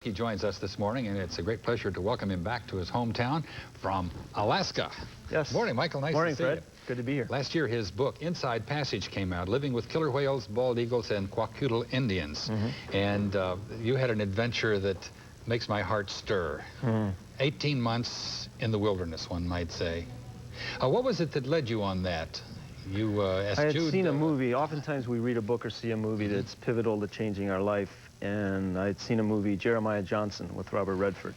He joins us this morning, and it's a great pleasure to welcome him back to his hometown from Alaska. Yes. Morning, Michael. Nice Morning, to see Fred. you. Good to be here. Last year, his book, Inside Passage, came out, Living with Killer Whales, Bald Eagles, and Kwakiutl Indians. And you had an adventure that makes my heart stir. 18 months in the wilderness, one might say. What was it that led you on that? You, I had seen a movie. Oftentimes we read a book or see a movie that's pivotal to changing our life. And I had seen a movie, Jeremiah Johnson, with Robert Redford,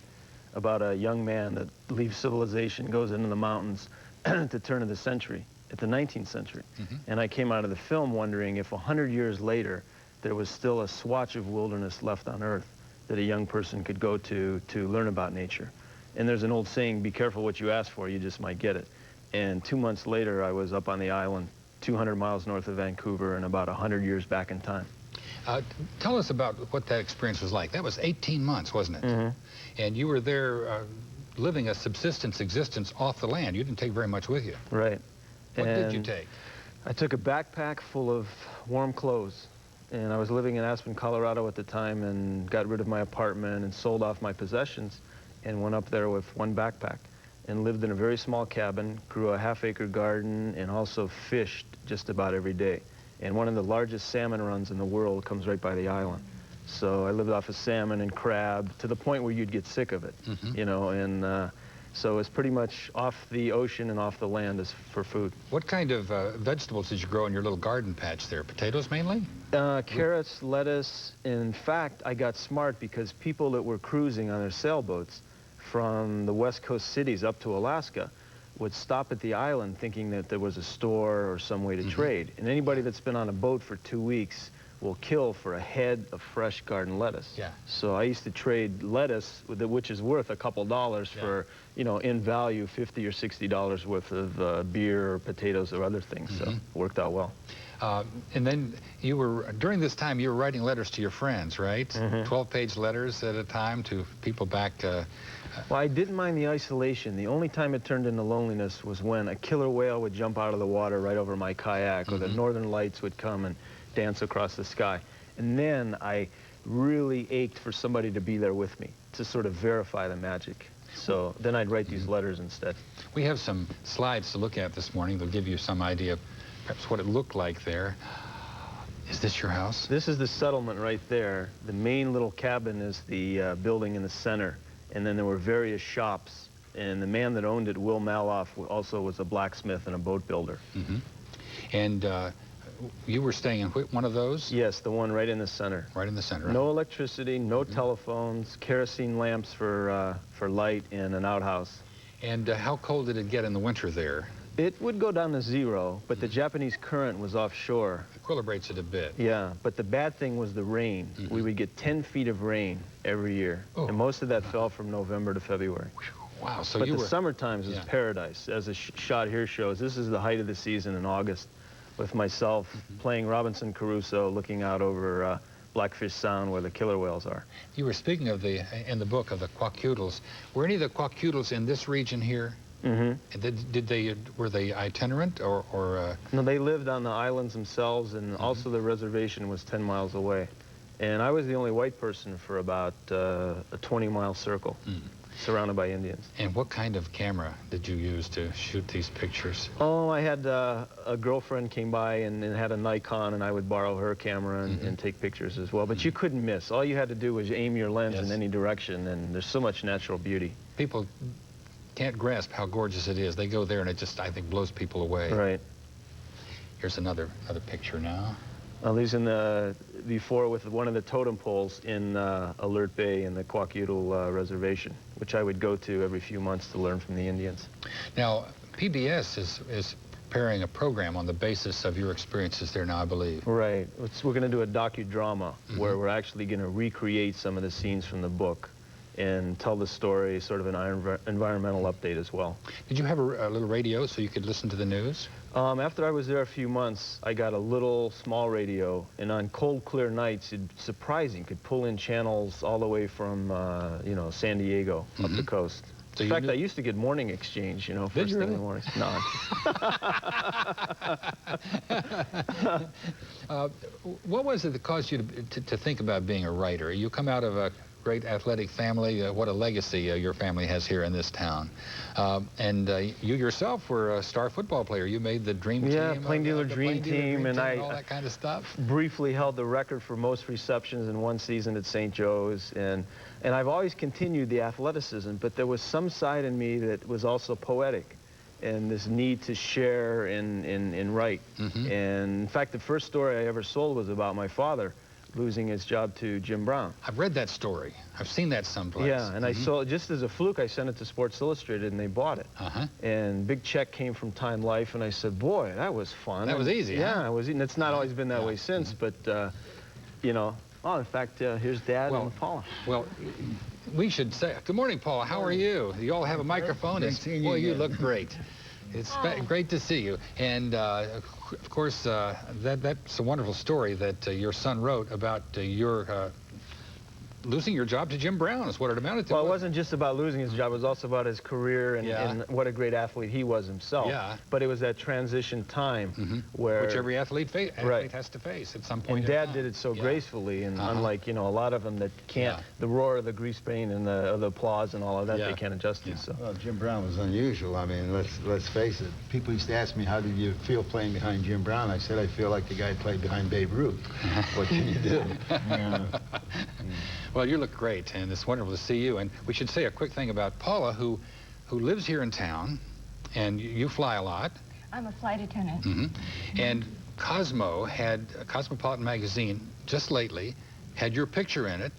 about a young man that leaves civilization, goes into the mountains at the turn of the century, at the 19th century. And I came out of the film wondering if 100 years later, there was still a swatch of wilderness left on Earth that a young person could go to learn about nature. And there's an old saying, be careful what you ask for, you just might get it. And 2 months later, I was up on the island, 200 miles north of Vancouver, and about 100 years back in time. Tell us about what that experience was like. That was 18 months, wasn't it? And you were there living a subsistence existence off the land. You didn't take very much with you. Right. What did you take? I took a backpack full of warm clothes. And I was living in Aspen, Colorado at the time, and got rid of my apartment and sold off my possessions and went up there with one backpack and lived in a very small cabin, grew a half-acre garden, and also fished just about every day. And one of the largest salmon runs in the world comes right by the island. So I lived off of salmon and crab to the point where you'd get sick of it, you know, and so it's pretty much off the ocean and off the land as for food. What kind of vegetables did you grow in your little garden patch there? Potatoes mainly? Carrots, lettuce. In fact, I got smart because people that were cruising on their sailboats from the West Coast cities up to Alaska would stop at the island thinking that there was a store or some way to trade. And anybody that's been on a boat for 2 weeks will kill for a head of fresh garden lettuce. Yeah. So I used to trade lettuce, which is worth a couple dollars for, you know, in value, $50 or $60 worth of beer or potatoes or other things. So it worked out well. And then you were, during this time, you were writing letters to your friends, right? 12-page letters at a time to people back. Well, I didn't mind the isolation. The only time it turned into loneliness was when a killer whale would jump out of the water right over my kayak, or the northern lights would come and dance across the sky. And then I really ached for somebody to be there with me to sort of verify the magic. So then I'd write these letters instead. We have some slides to look at this morning. They'll give you some idea of perhaps what it looked like there. Is this your house? This is the settlement right there. The main little cabin is the building in the center. And then there were various shops. And the man that owned it, Will Maloff, also was a blacksmith and a boat builder. And you were staying in one of those? Yes, the one right in the center. Right in the center. No electricity, no telephones, kerosene lamps for light, and an outhouse. And how cold did it get in the winter there? It would go down to 0, but the Japanese current was offshore. Equilibrates it a bit. Yeah, but the bad thing was the rain. We would get 10 feet of rain every year, and most of that fell from November to February. Wow, so but the summer times is paradise. As the shot here shows, this is the height of the season in August, with myself playing Robinson Crusoe, looking out over Blackfish Sound where the killer whales are. You were speaking of in the book of the Kwakiutls. Were any of the Kwakiutls in this region here? Were they itinerant or? No, they lived on the islands themselves, and also the reservation was 10 miles away. And I was the only white person for about a 20-mile circle, surrounded by Indians. And what kind of camera did you use to shoot these pictures? Oh, I had a girlfriend came by and had a Nikon, and I would borrow her camera and take pictures as well. But you couldn't miss. All you had to do was aim your lens in any direction, and there's so much natural beauty. People can't grasp how gorgeous it is. They go there and it just, I think, blows people away. Right. Here's another picture now. These in the before with one of the totem poles in Alert Bay in the Kwakiutl reservation, which I would go to every few months to learn from the Indians. Now, PBS is preparing a program on the basis of your experiences there now, I believe. Right. We're going to do a docudrama where we're actually going to recreate some of the scenes from the book and tell the story, sort of an environmental update as well. Did you have a little radio so you could listen to the news? After I was there a few months, I got a little small radio, and on cold, clear nights, it's surprising, could pull in channels all the way from, you know, San Diego up the coast. So in fact, I used to get morning exchange, you know, first thing in the morning. No. What was it that caused you to think about being a writer? You come out of a great athletic family. What a legacy your family has here in this town. And you yourself were a star football player. You made the dream team. Yeah, plain dealer dream team, and all that kind of stuff. Briefly held the record for most receptions in one season at St. Joe's, and I've always continued the athleticism, but there was some side in me that was also poetic, and this need to share and write. And in fact, the first story I ever sold was about my father losing his job to Jim Brown. I've read that story. I've seen that someplace. Yeah, and I sold, just as a fluke, I sent it to Sports Illustrated, and they bought it. And big check came from Time Life, and I said, boy, that was fun. That was easy, Yeah, it was, and it's not always been that way since, but, you know, in fact, here's Dad and Paula. Well, we should say, good morning, Paula. How are you? You all have a microphone. Boy, you look great. It's great to see you. And, of course, that's a wonderful story that your son wrote about your losing your job to Jim Brown is what it amounted to. Well, it wasn't just about losing his job. It was also about his career and what a great athlete he was himself. But it was that transition time where... Which every athlete has to face at some point. And Dad did it so gracefully, and unlike, you know, a lot of them that can't, the roar of the grease paint and the applause and all of that, they can't adjust to. So. Well, Jim Brown was unusual. I mean, let's face it. People used to ask me, how did you feel playing behind Jim Brown? I said, I feel like the guy played behind Babe Ruth. What can you do? Well, you look great, and it's wonderful to see you. And we should say a quick thing about Paula, who lives here in town, and you fly a lot. I'm a flight attendant. And Cosmo had, Cosmopolitan magazine, just lately, had your picture in it,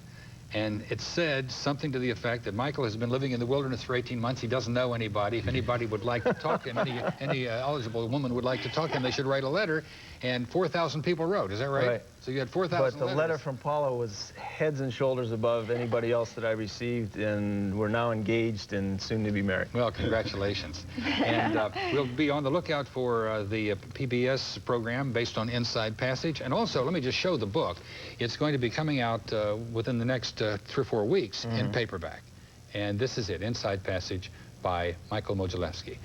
and it said something to the effect that Michael has been living in the wilderness for 18 months. He doesn't know anybody. If anybody would like to talk to him, any eligible woman would like to talk to him, they should write a letter. And 4,000 people wrote. Is that right? Right. So you had 4,000 But the letters. letter from Paula was heads and shoulders above anybody else that I received, and we're now engaged and soon to be married. Well, congratulations. And we'll be on the lookout for the PBS program based on Inside Passage. And also, let me just show the book. It's going to be coming out within the next 3 or 4 weeks in paperback. And this is it, Inside Passage by Michael Modzelewski.